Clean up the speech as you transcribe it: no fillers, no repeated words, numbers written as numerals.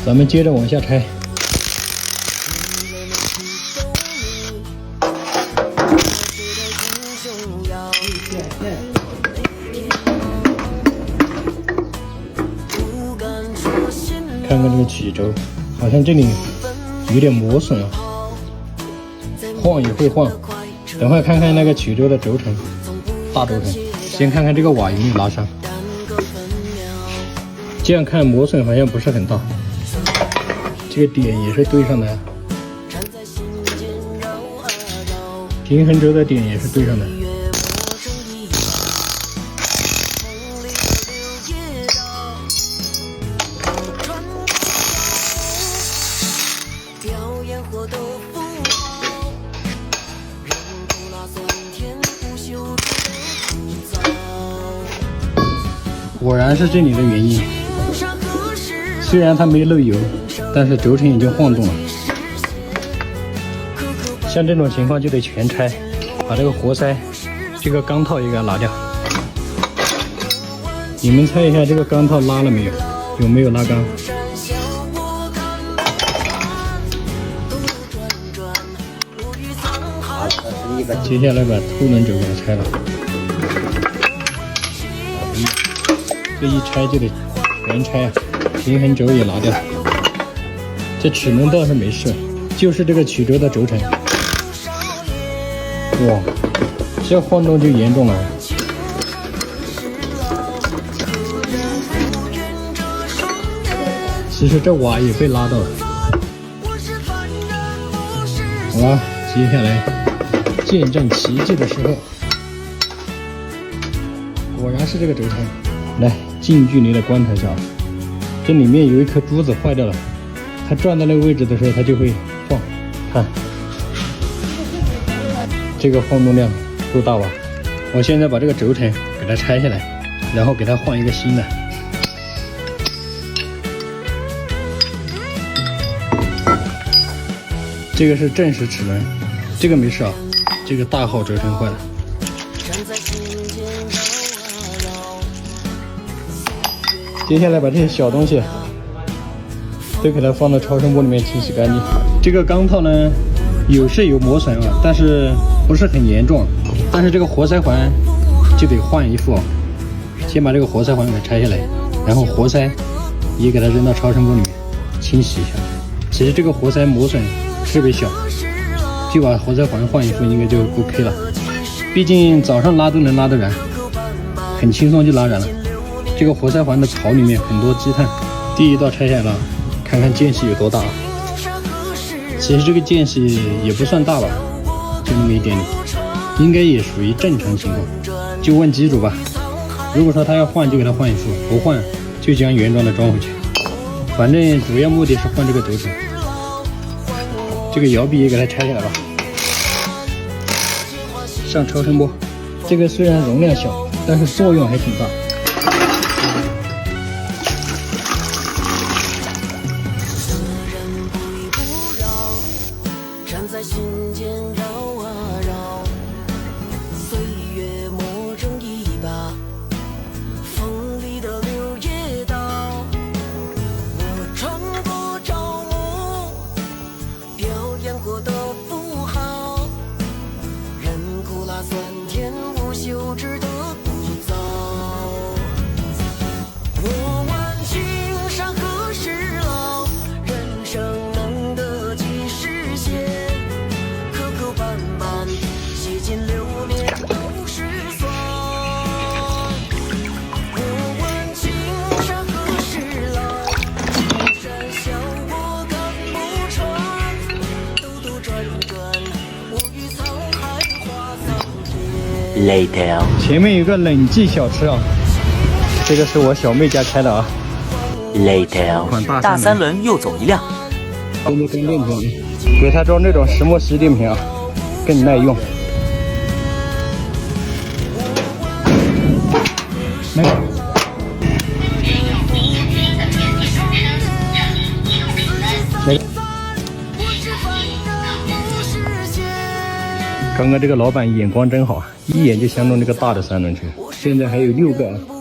咱们接着往下拆。看看这个曲轴，好像这里有点磨损啊，晃也会晃。等会看看那个曲轴的轴承，大轴承。先看看这个瓦有没有拉伤，这样看磨损好像不是很大。这个点也是对上的，平衡轴的点也是对上的。果然是这里的原因，虽然它没漏油，但是轴承已经晃动了。像这种情况就得全拆，把这个活塞、这个钢套也给它拿掉。你们猜一下这个钢套拉了没有？有没有拉钢？接下来把凸轮轴给它拆了。这一拆就得全拆啊，平衡轴也拿掉。这齿轮倒是没事，就是这个曲轴的轴承。哇，这晃动就严重了。其实这瓦也被拉到了。好了，接下来见证奇迹的时候，果然是这个轴承。来，近距离的观察一下，这里面有一颗珠子坏掉了，它转到那个位置的时候，它就会晃。看，这个晃动量够大吧？我现在把这个轴承给它拆下来，然后给它换一个新的。这个是正时齿轮，这个没事啊，这个大号轴承坏了。接下来把这些小东西都给它放到超声波里面清洗干净。这个钢套呢，有磨损啊，但是不是很严重。但是这个活塞环就得换一副啊。先把这个活塞环给它拆下来，然后活塞也给它扔到超声波里面清洗一下。其实这个活塞磨损特别小，就把活塞环换一副应该就 OK 了。毕竟早上拉都能拉得燃，很轻松就拉燃了。这个活塞环的槽里面很多积碳，第一道拆下来了，看看间隙有多大。其实这个间隙也不算大吧，就那么一点点，应该也属于正常情况。就问机主吧，如果说他要换就给他换一副，不换就将原装的装回去。反正主要目的是换这个轴承。这个摇臂也给它拆下来吧，上超声波。这个虽然容量小，但是作用还挺大。Later， 前面有个冷记小吃啊，这个是我小妹家开的啊。Later， 大三轮又走一辆。用的更练品，给它装这种石墨烯垫片啊，更耐用。来，刚刚这个老板眼光真好，一眼就相中这个大的三轮车。现在还有6个啊。